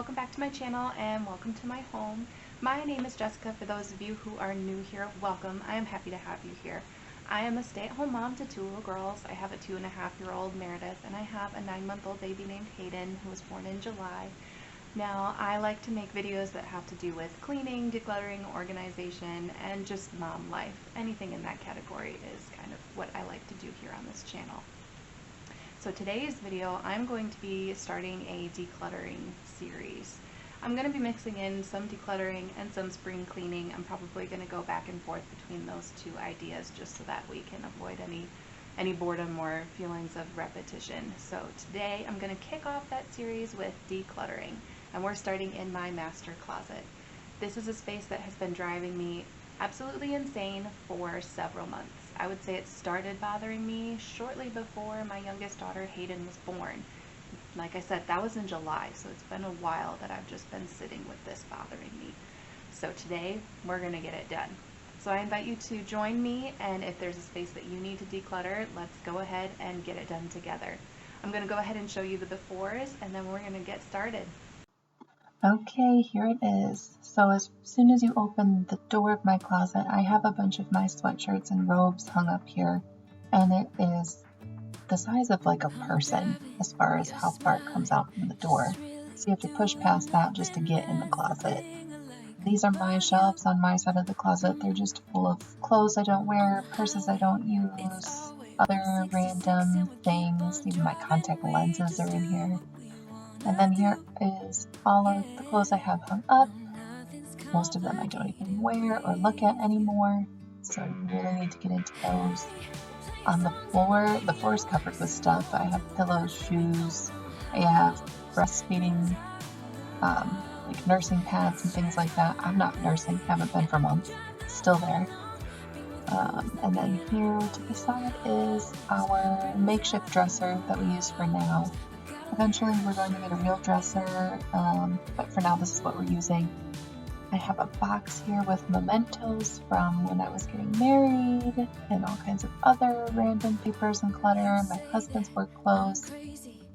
welcome back to my channel and welcome to my home. My name is Jessica. For those of you who are new here, welcome. I am happy to have you here. I am a stay-at-home mom to two little girls. I have a 2.5-year-old Meredith and I have a 9-month-old baby named Hayden who was born in July. Now, I like to make videos that have to do with cleaning, decluttering, organization, and just mom life. Anything in that category is kind of what I like to do here on this channel. So today's video, I'm going to be starting a decluttering series. I'm going to be mixing in some decluttering and some spring cleaning. I'm probably going to go back and forth between those two ideas just so that we can avoid any boredom or feelings of repetition. So today I'm going to kick off that series with decluttering, and we're starting in my master closet. This is a space that has been driving me absolutely insane for several months. I would say it started bothering me shortly before my youngest daughter Hayden was born. Like I said, that was in July, so it's been a while that I've just been sitting with this bothering me. So today we're going to get it done. So I invite you to join me, and if there's a space that you need to declutter, let's go ahead and get it done together. I'm going to go ahead and show you the befores, and then we're going to get started. Okay, here it is. So as soon as you open the door of my closet, I have a bunch of my sweatshirts and robes hung up here, and it is the size of like a person as far as how far it comes out from the door. So you have to push past that just to get in the closet. These are my shelves on my side of the closet. They're just full of clothes I don't wear, purses I don't use, other random things. Even my contact lenses are in here. And then here is all of the clothes I have hung up. Most of them I don't even wear or look at anymore, so I really need to get into those. On the floor is covered with stuff. I have pillows, shoes, I have breastfeeding, like nursing pads and things like that. I'm not nursing, haven't been for months, still there. And then here to the side is our makeshift dresser that we use for now. Eventually we're going to get a real dresser, but for now this is what we're using. I have a box here with mementos from when I was getting married and all kinds of other random papers and clutter, my husband's work clothes.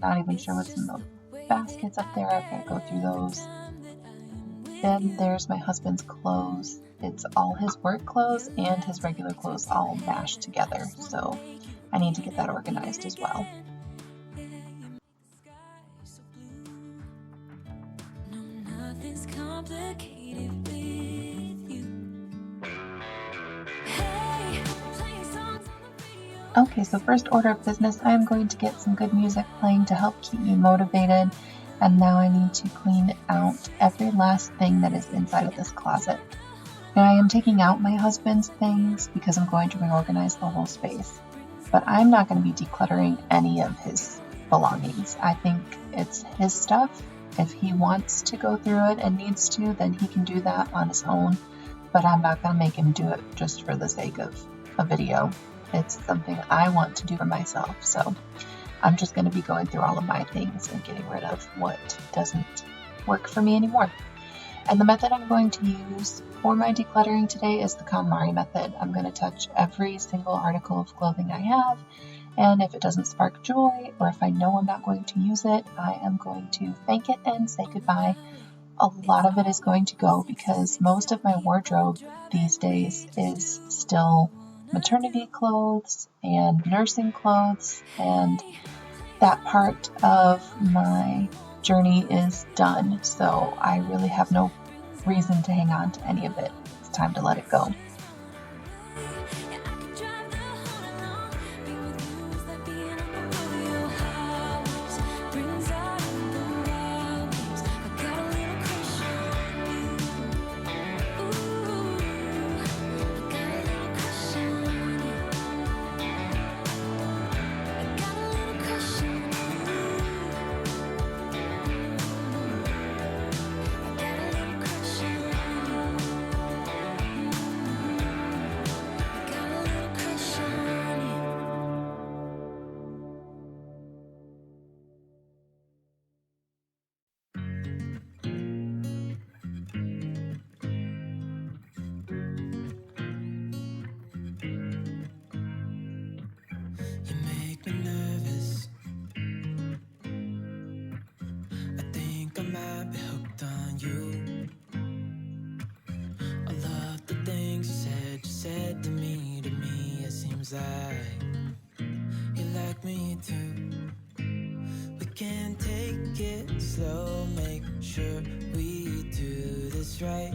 Not even sure what's in the baskets up there, I've got to go through those. Then there's my husband's clothes. It's all his work clothes and his regular clothes all mashed together, so I need to get that organized as well. Okay, so first order of business, I am going to get some good music playing to help keep me motivated, and now I need to clean out every last thing that is inside of this closet. Now I am taking out my husband's things because I'm going to reorganize the whole space, but I'm not going to be decluttering any of his belongings. I think it's his stuff. If he wants to go through it and needs to, then he can do that on his own, but I'm not going to make him do it just for the sake of a video. It's something I want to do for myself, so I'm just going to be going through all of my things and getting rid of what doesn't work for me anymore. And the method I'm going to use for my decluttering today is the KonMari method. I'm going to touch every single article of clothing I have, and if it doesn't spark joy, or if I know I'm not going to use it, I am going to thank it and say goodbye. A lot of it is going to go because most of my wardrobe these days is still maternity clothes and nursing clothes, and that part of my journey is done, so I really have no reason to hang on to any of it. It's time to let it go. seems like you like me too. We can take it slow, make sure we do this right.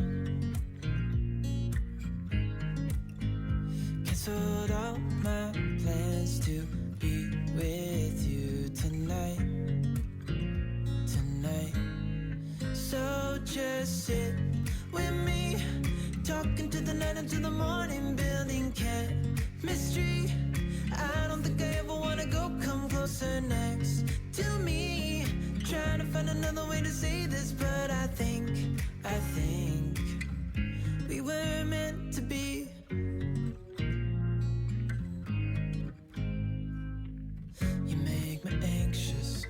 Canceled all my plans to be with you tonight. So just sit with me, talking to the night until the morning, building chemistry. I don't think I ever wanna go, come closer next to me. Trying to find another way to say this, but I think we were meant to be. You make me anxious.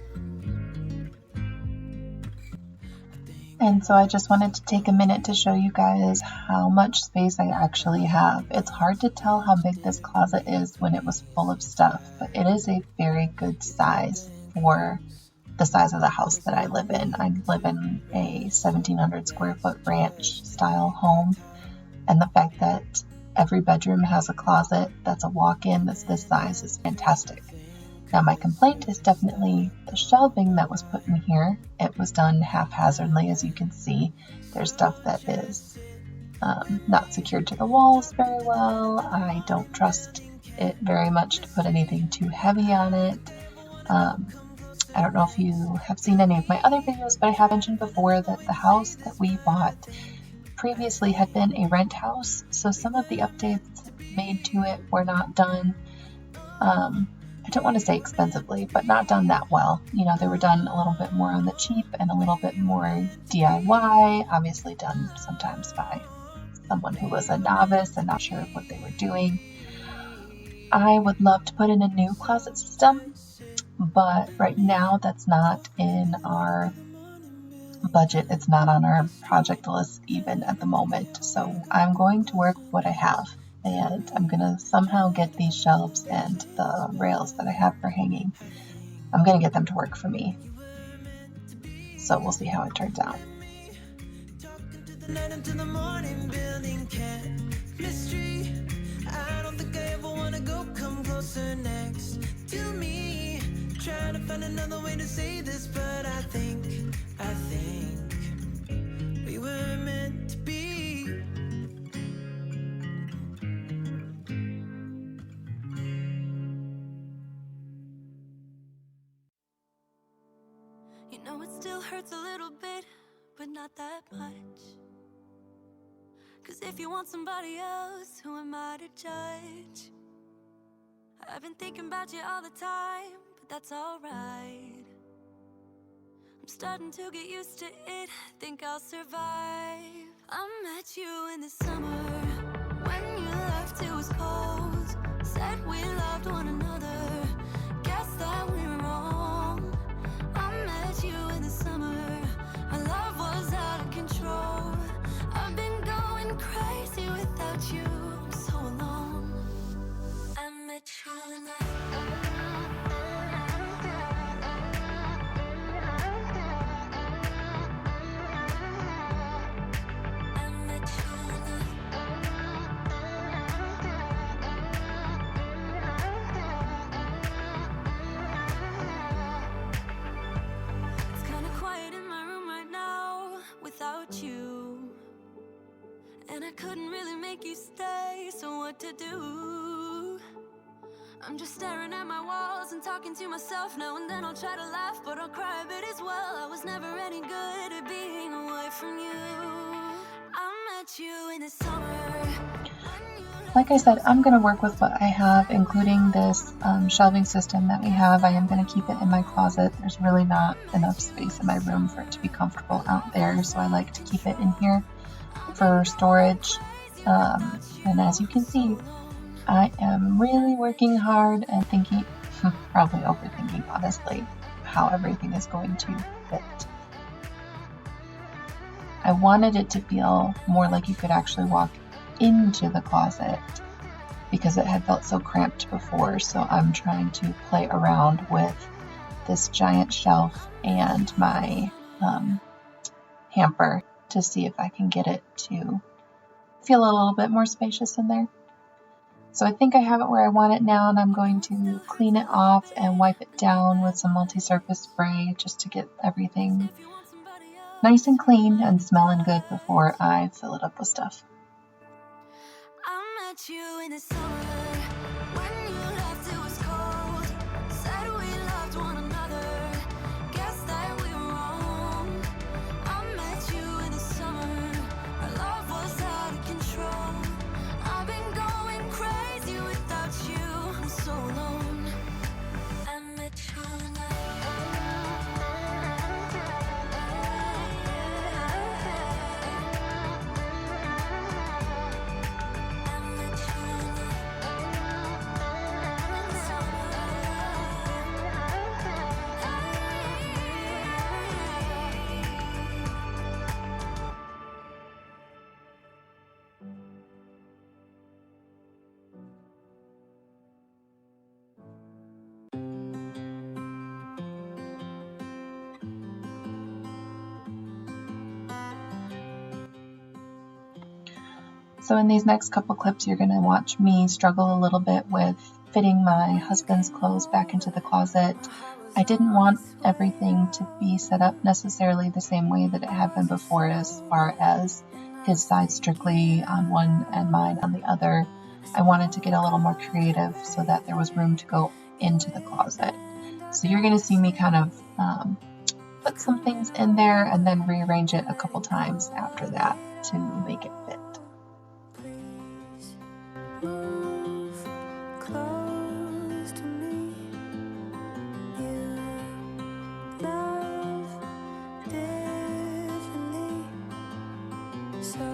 And so I just wanted to take a minute to show you guys how much space I actually have. It's hard to tell how big this closet is when it was full of stuff, but it is a very good size for the size of the house that I live in. I live in a 1,700 square foot ranch style home, and the fact that every bedroom has a closet that's a walk-in that's this size is fantastic. Now, my complaint is definitely the shelving that was put in here. It was done haphazardly, as you can see. There's stuff that is not secured to the walls very well. I don't trust it very much to put anything too heavy on it. I don't know if you have seen any of my other videos, but I have mentioned before that the house that we bought previously had been a rent house, so some of the updates made to it were not done. I don't want to say expensively, but not done that well. You know, they were done a little bit more on the cheap and a little bit more DIY, obviously done sometimes by someone who was a novice and not sure of what they were doing. I would love to put in a new closet system, but right now that's not in our budget. It's not on our project list even at the moment. So I'm going to work with what I have. And I'm going to somehow get these shelves and the rails that I have for hanging. I'm going to get them to work for me. So we'll see how it turns out. Trying to find another way to say this, but I think we were meant to be. You know it still hurts a little bit, but not that much. 'Cause if you want somebody else, who am I to judge? I've been thinking about you all the time, but that's alright. I'm starting to get used to it, think I'll survive. I met you in the summer, when you left it was cold. Said we loved one another, guess that we're wrong. I met you in the summer, our love was out of control. I've been going crazy without you, I'm so alone. I met you in the you, and I couldn't really make you stay, so what to do? I'm just staring at my walls and talking to myself. Now and then I'll try to laugh, but I'll cry a bit as well. I was never any good at being away from you. I met you in the summer. Like I said, I'm going to work with what I have, including this shelving system that we have. I am going to keep it in my closet. There's really not enough space in my room for it to be comfortable out there, so I like to keep it in here for storage. And as you can see, I am really working hard and thinking, probably overthinking, honestly, how everything is going to fit. I wanted it to feel more like you could actually walk into the closet because it had felt so cramped before, so I'm trying to play around with this giant shelf and my hamper to see if I can get it to feel a little bit more spacious in there. So I think I have it where I want it now, and I'm going to clean it off and wipe it down with some multi-surface spray just to get everything nice and clean and smelling good before I fill it up with stuff. I met you in the summer when you left, it was cold. Said we loved one another. Guess that we were wrong. I met you in the summer. Our love was out of control. I've been going crazy without you. I'm so alone. I met you in the So in these next couple clips, you're going to watch me struggle a little bit with fitting my husband's clothes back into the closet. I didn't want everything to be set up necessarily the same way that it had been before, as far as his side strictly on one and mine on the other. I wanted to get a little more creative so that there was room to go into the closet. So you're going to see me kind of put some things in there and then rearrange it a couple times after that to make it fit. move close to me. You love differently, so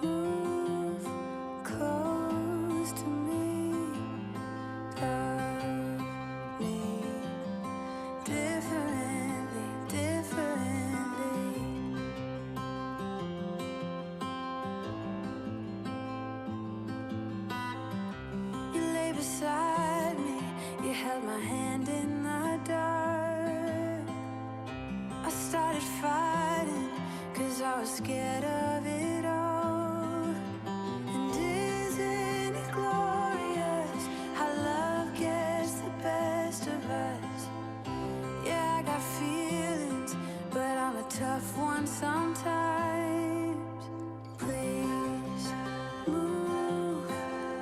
move close to me. Love me differently, differently. You lay beside me, you held my hand in the dark. I started fighting, 'cause I was scared of it all. And isn't it glorious how love gets the best of us? Yeah, I got feelings, but I'm a tough one sometimes. Please move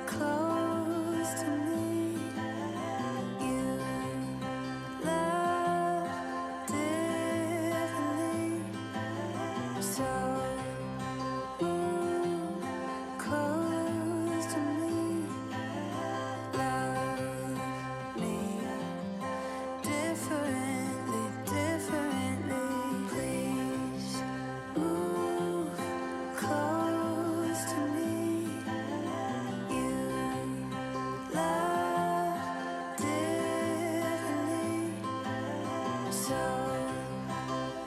close to me. You love differently, so move close to me. Love me differently, differently. Please move close to me. You love differently, so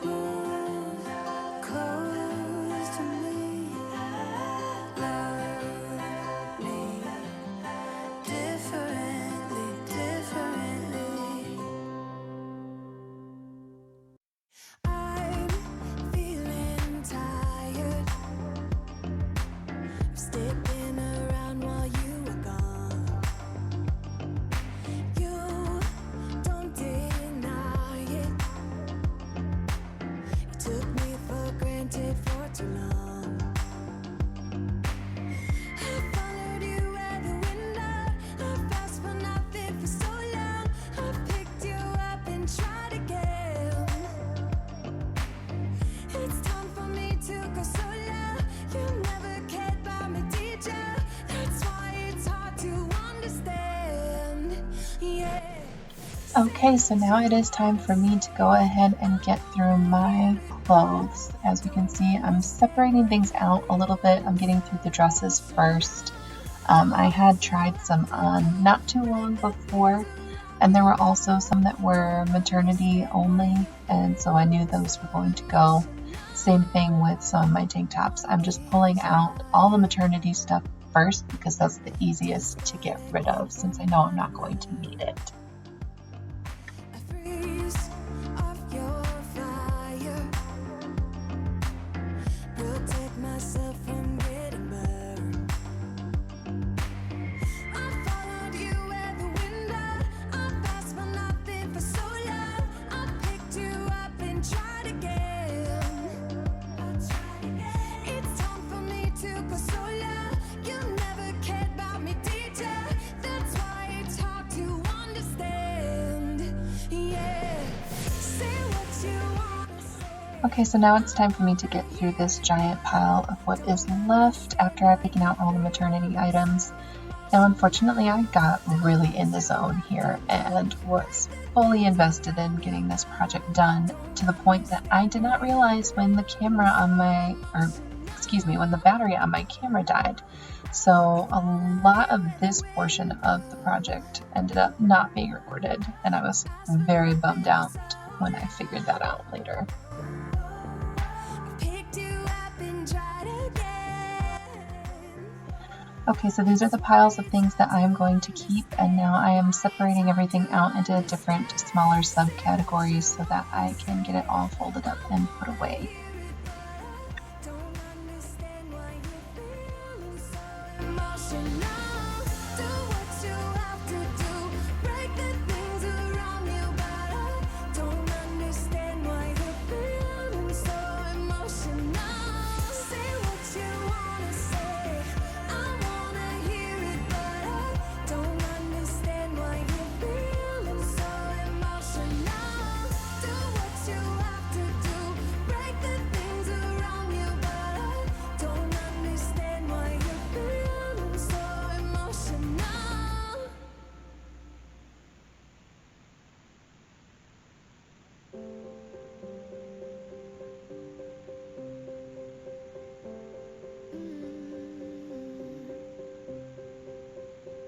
move close to me. Love me differently, differently. I'm feeling tired of sticking around while you were gone. You don't deny it. You took me for granted for too long. I followed you where the wind out. I've asked for nothing for so long. I've picked you up and tried again. It's time for me to go solo. You never cared about me, did ya? That's why it's hard to understand. Yeah. Okay, so now it is time for me to go ahead and get through my clothes. As you can see, I'm separating things out a little bit. I'm getting through the dresses first. I had tried some on not too long before, and there were also some that were maternity only, and so I knew those were going to go. Same thing with some of my tank tops. I'm just pulling out all the maternity stuff first because that's the easiest to get rid of, since I know I'm not going to need it. I freeze off your fire. Protect myself from getting burned. Okay, so now it's time for me to get through this giant pile of what is left after I've taken out all the maternity items. Now, unfortunately, I got really in the zone here and was fully invested in getting this project done to the point that I did not realize when the when the battery on my camera died. So a lot of this portion of the project ended up not being recorded, and I was very bummed out when I figured that out later. Okay, so these are the piles of things that I am going to keep, and now I am separating everything out into different smaller subcategories so that I can get it all folded up and put away.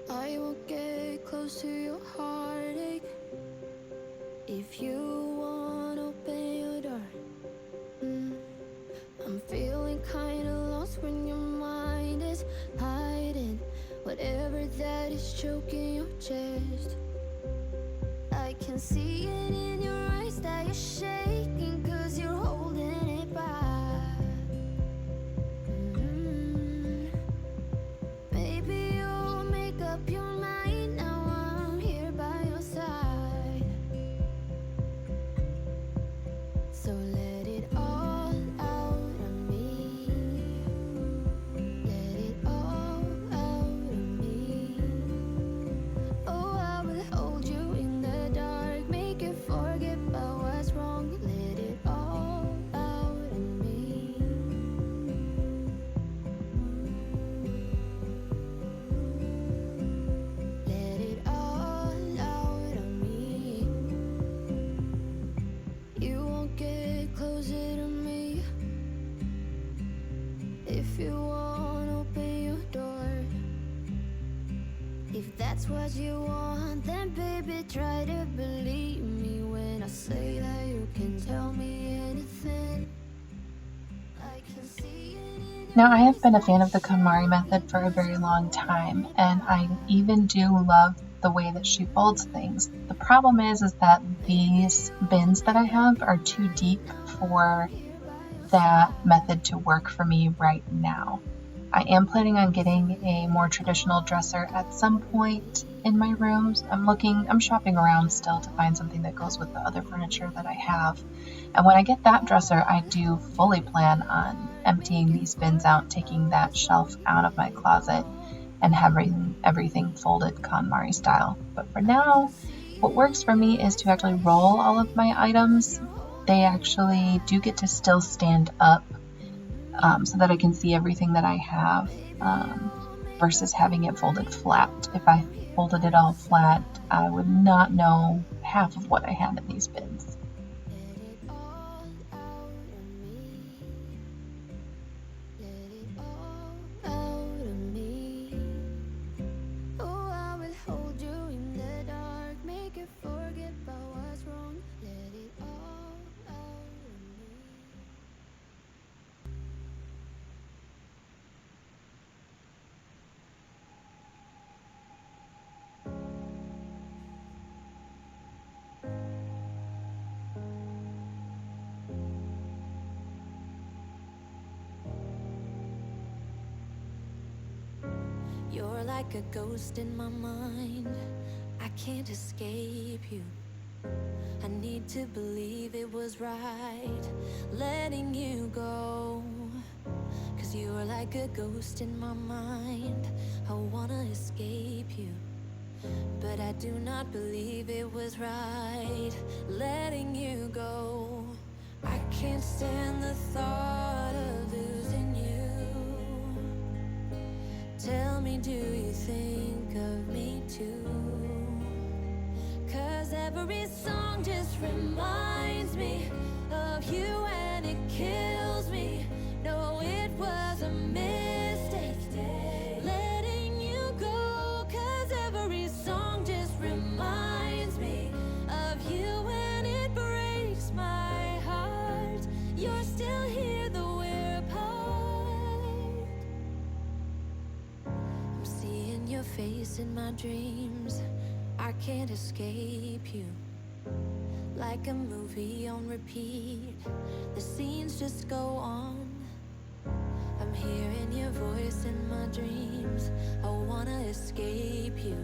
I will get close to your heartache if you won't open your door. I'm feeling kinda lost when your mind is hiding whatever that is choking your chest. I can see it in your eyes that you're shaking 'cause you're holding it back. Maybe you'll make up your mind now. I'm here by your side. So let it all out of me. Let it all out of me. Oh, I will hold you in the dark, make you forget about what's wrong. Let it all out of me. Let it all out of me. You won't get closer to me if you won't open your door. If that's what you want, then baby, try to believe me when I say that you can tell me anything. I can see it in your Now, I have been a fan of the KonMari method for a very long time, and I even do love the way that she folds things. The problem is that these bins that I have are too deep for that method to work for me right now. I am planning on getting a more traditional dresser at some point in my rooms. I'm shopping around still to find something that goes with the other furniture that I have. And when I get that dresser, I do fully plan on emptying these bins out, taking that shelf out of my closet, and having everything folded KonMari style. But for now, what works for me is to actually roll all of my items. They actually do get to still stand up, so that I can see everything that I have, versus having it folded flat. If I folded it all flat, I would not know half of what I have in these bins. Let it all out of me. Let it all out of me. Oh, I will hold you in the dark, make you forget about what's wrong. Let it all out of me. You're like a ghost in my mind. I can't escape you. I need to believe it was right letting you go. 'Cause you're like a ghost in my mind. I wanna escape you, but I do not believe it was right letting you go. I can't stand the thought of losing you. Tell me, do you think of me too? 'Cause every song just reminds me of you, and it kills me. No, it was a mistake letting you go. 'Cause every song just reminds me of you, and it breaks my heart. You're still here, though we're apart. I'm seeing your face in my dreams. I can't escape you. Like a movie on repeat, the scenes just go on. I'm hearing your voice in my dreams. I wanna escape you.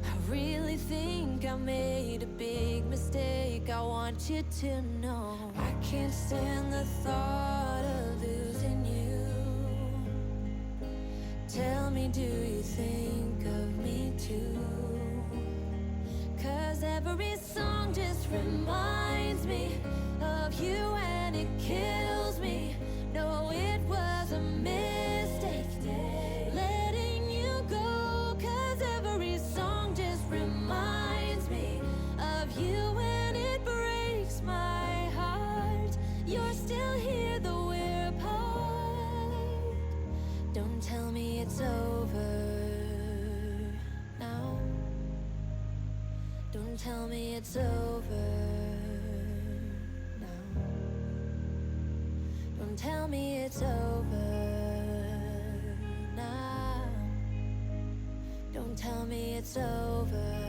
I really think I made a big mistake. I want you to know I can't stand the thought of losing you. Tell me, do you think of me too? 'Cause every song just reminds me of you, and it kills me. No, it was a mistake letting you go. 'Cause every song just reminds me of you, and it breaks my heart. You're still here, though we're apart. Don't tell me it's over now. Don't tell me it's over now. Don't tell me it's over now. Don't tell me it's over.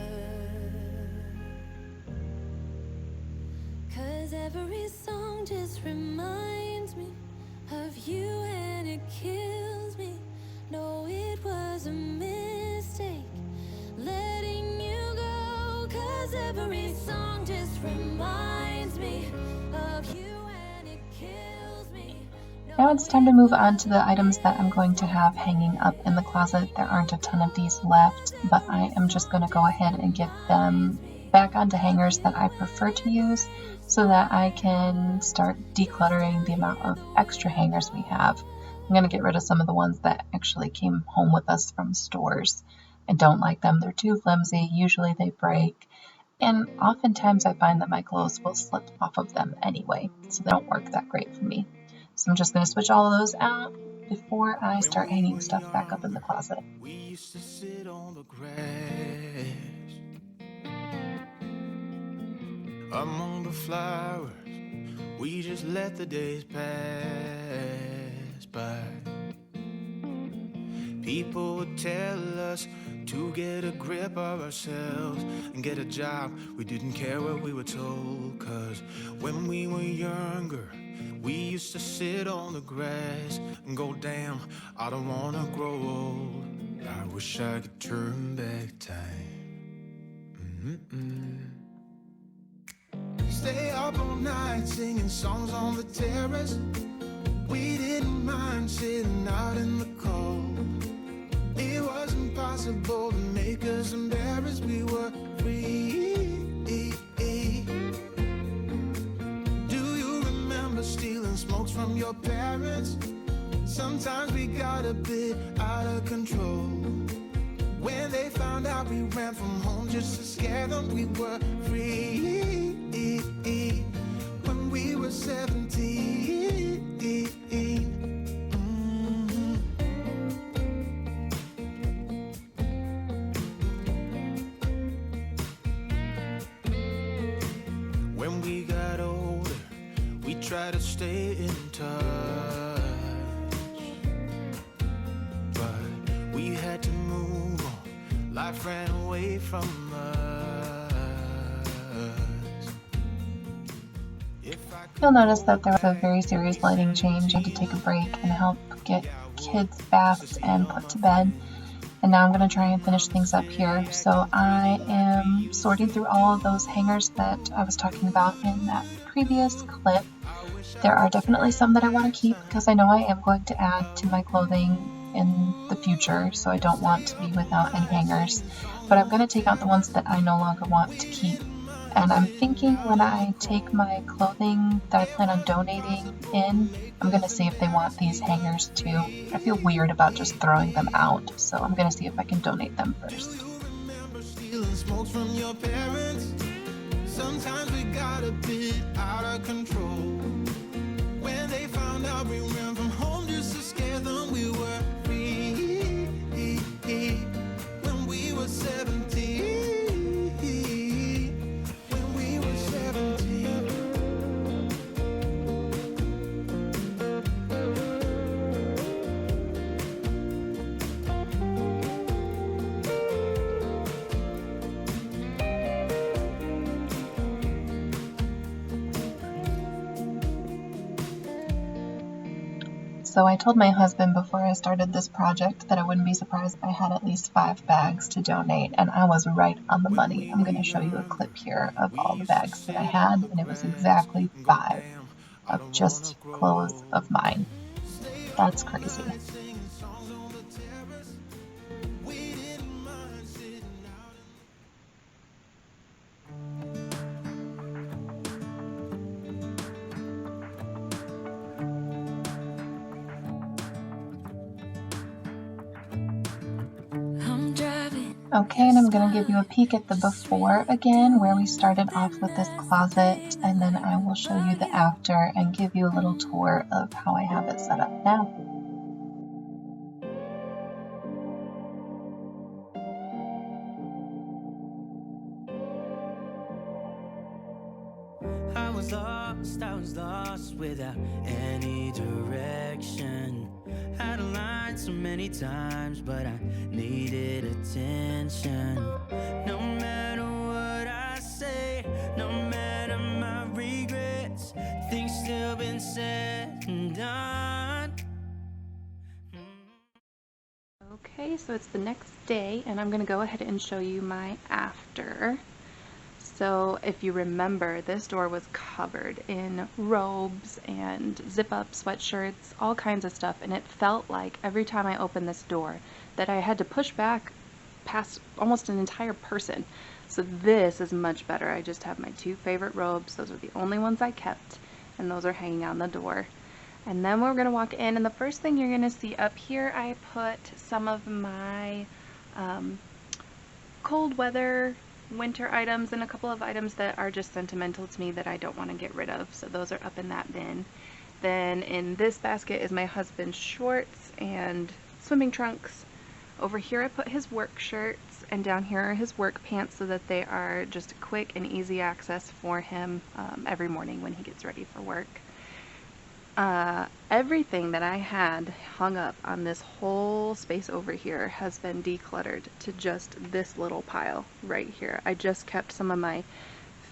'Cause every song just reminds me of you, and it kills me. No, it was a mistake letting you go. 'Cause every song just reminds me of you, and it kills me. Now it's time to move on to the items that I'm going to have hanging up in the closet. There aren't a ton of these left, but I am just going to go ahead and get them back onto hangers that I prefer to use so that I can start decluttering the amount of extra hangers we have. I'm going to get rid of some of the ones that actually came home with us from stores. I don't like them. They're too flimsy. Usually they break. And oftentimes I find that my clothes will slip off of them anyway, so they don't work that great for me. So I'm just going to switch all of those out before I start hanging stuff back up in the closet. We used to sit on the grass among the flowers. We just let the days pass by. People would tell us to get a grip of ourselves and get a job. We didn't care what we were told, 'cause when we were younger, we used to sit on the grass and go, damn, I don't wanna grow old. I wish I could turn back time. Stay up all night singing songs on the terrace. We didn't mind sitting out in the cold. It was impossible to make us embarrassed. We were free. Do you remember stealing smokes from your parents? Sometimes we got a bit out of control. When they found out we ran from home just to scare them, we were free. When we were 17. When we got older, we tried to stay in touch, but we had to move on. Life ran away from us. You'll notice that there was a very serious lighting change. I had to take a break and help get kids bathed and put to bed. And now I'm going to try and finish things up here. So I am sorting through all of those hangers that I was talking about in that previous clip. There are definitely some that I want to keep because I know I am going to add to my clothing in the future, so I don't want to be without any hangers. But I'm going to take out the ones that I no longer want to keep And I'm thinking when I take my clothing that I plan on donating in, I'm going to see if they want these hangers too. I feel weird about just throwing them out, so I'm going to see if I can donate them first. Smokes from your parents. Sometimes we got a bit out of control. When they found out we ran from home just to scare them, we were free. When we were 17. When we were 17. So I told my husband before I started this project that I wouldn't be surprised if I had at least 5 bags to donate, and I was right on the money. I'm going to show you a clip here of all the bags that I had, and it was exactly 5 of just clothes of mine. That's crazy. Okay, and I'm going to give you a peek at the before again, where we started off with this closet, and then I will show you the after and give you a little tour of how I have it set up now. I was lost without any direction. Had a line so many times, but I needed attention. No matter what I say, no matter my regrets, things still been said and done. Okay, so it's the next day, and I'm going to go ahead and show you my after. So if you remember, this door was covered in robes and zip-up sweatshirts, all kinds of stuff, and it felt like every time I opened this door that I had to push back past almost an entire person. So this is much better. I just have my 2 favorite robes. Those are the only ones I kept, and those are hanging on the door. And then we're going to walk in, and the first thing you're going to see up here, I put some of my cold weather winter items and a couple of items that are just sentimental to me that I don't want to get rid of. So those are up in that bin. Then in this basket is my husband's shorts and swimming trunks. Over here I put his work shirts, and down here are his work pants so that they are just quick and easy access for him every morning when he gets ready for work. Everything that I had hung up on this whole space over here has been decluttered to just this little pile right here. I just kept some of my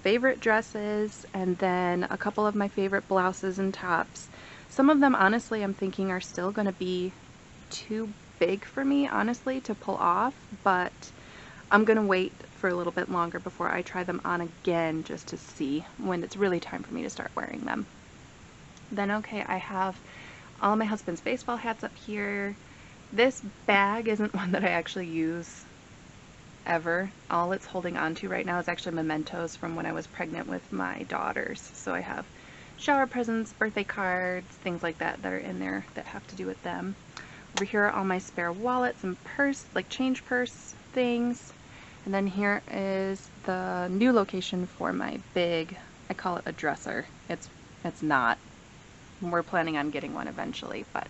favorite dresses and then a couple of my favorite blouses and tops. Some of them, honestly, I'm thinking are still going to be too big for me, honestly, to pull off, but I'm going to wait for a little bit longer before I try them on again just to see when it's really time for me to start wearing them. Then, okay, I have all my husband's baseball hats up here. This bag isn't one that I actually use ever. All it's holding on to right now is actually mementos from when I was pregnant with my daughters. So I have shower presents, birthday cards, things like that that are in there that have to do with them. Over here are all my spare wallets and purse, like change purse things. And then here is the new location for my big, I call it a dresser. It's not. We're planning on getting one eventually, but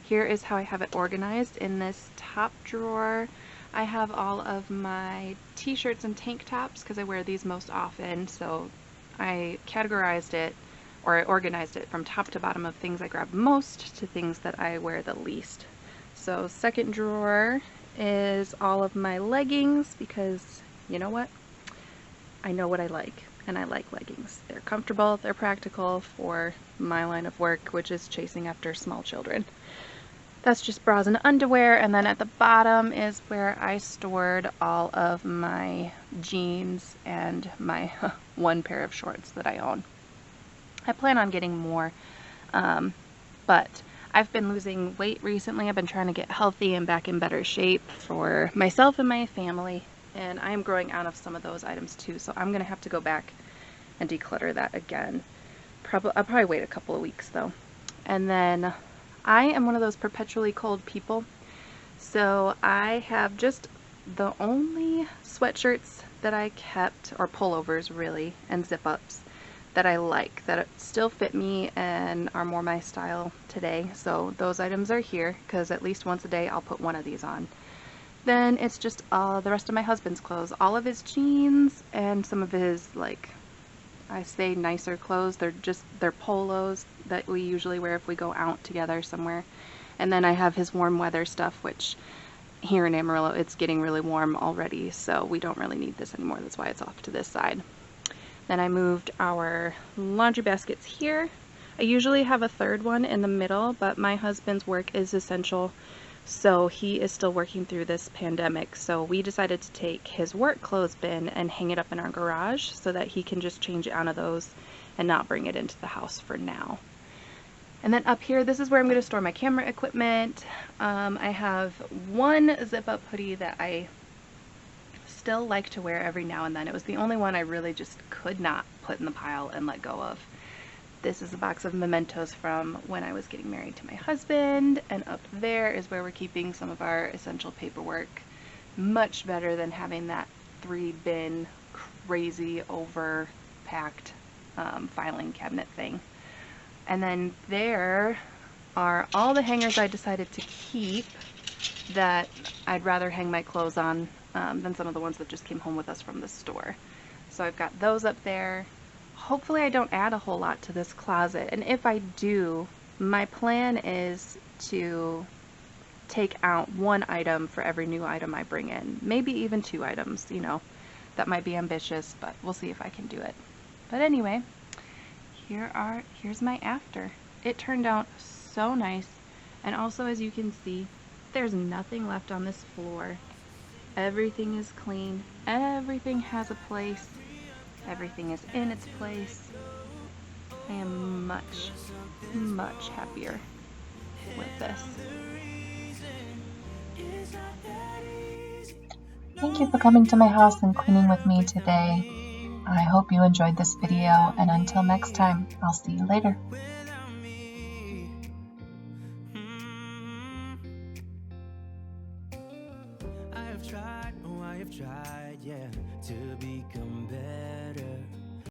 here is how I have it organized. In this top drawer, I have all of my t-shirts and tank tops because I wear these most often, so I categorized it, or I organized it from top to bottom of things I grab most to things that I wear the least. So second drawer is all of my leggings because, you know what? I know what I like. And I like leggings. They're comfortable, they're practical for my line of work, which is chasing after small children. That's just bras and underwear, and then at the bottom is where I stored all of my jeans and my one pair of shorts that I own. I plan on getting more, but I've been losing weight recently. I've been trying to get healthy and back in better shape for myself and my family. And I am growing out of some of those items too, so I'm going to have to go back and declutter that again. I'll probably wait a couple of weeks though. And then I am one of those perpetually cold people, so I have just the only sweatshirts that I kept, or pullovers really, and zip-ups that I like, that still fit me and are more my style today. So those items are here, because at least once a day I'll put one of these on. Then it's just the rest of my husband's clothes, all of his jeans and some of his, like, I say nicer clothes. They're polos that we usually wear if we go out together somewhere. And then I have his warm weather stuff, which here in Amarillo it's getting really warm already, so we don't really need this anymore. That's why it's off to this side. Then I moved our laundry baskets here. I usually have a third one in the middle, but my husband's work is essential, so he is still working through this pandemic. So we decided to take his work clothes bin and hang it up in our garage so that he can just change out of those and not bring it into the house for now. And then up here, this is where I'm going to store my camera equipment. I have one zip-up hoodie that I still like to wear every now and then. It was the only one I really just could not put in the pile and let go of. This is a box of mementos from when I was getting married to my husband, and up there is where we're keeping some of our essential paperwork. Much better than having that 3-bin crazy overpacked filing cabinet thing. And then there are all the hangers I decided to keep that I'd rather hang my clothes on than some of the ones that just came home with us from the store. So I've got those up there. Hopefully I don't add a whole lot to this closet, and if I do, my plan is to take out one item for every new item I bring in. Maybe even 2 items, you know. That might be ambitious, but we'll see if I can do it. But anyway, here's my after. It turned out so nice, and also, as you can see, there's nothing left on this floor. Everything is clean, everything has a place, everything is in its place. I am much, much happier with this. Thank you for coming to my house and cleaning with me today. I hope you enjoyed this video, and until next time, I'll see you later. I have tried, yeah, to become better.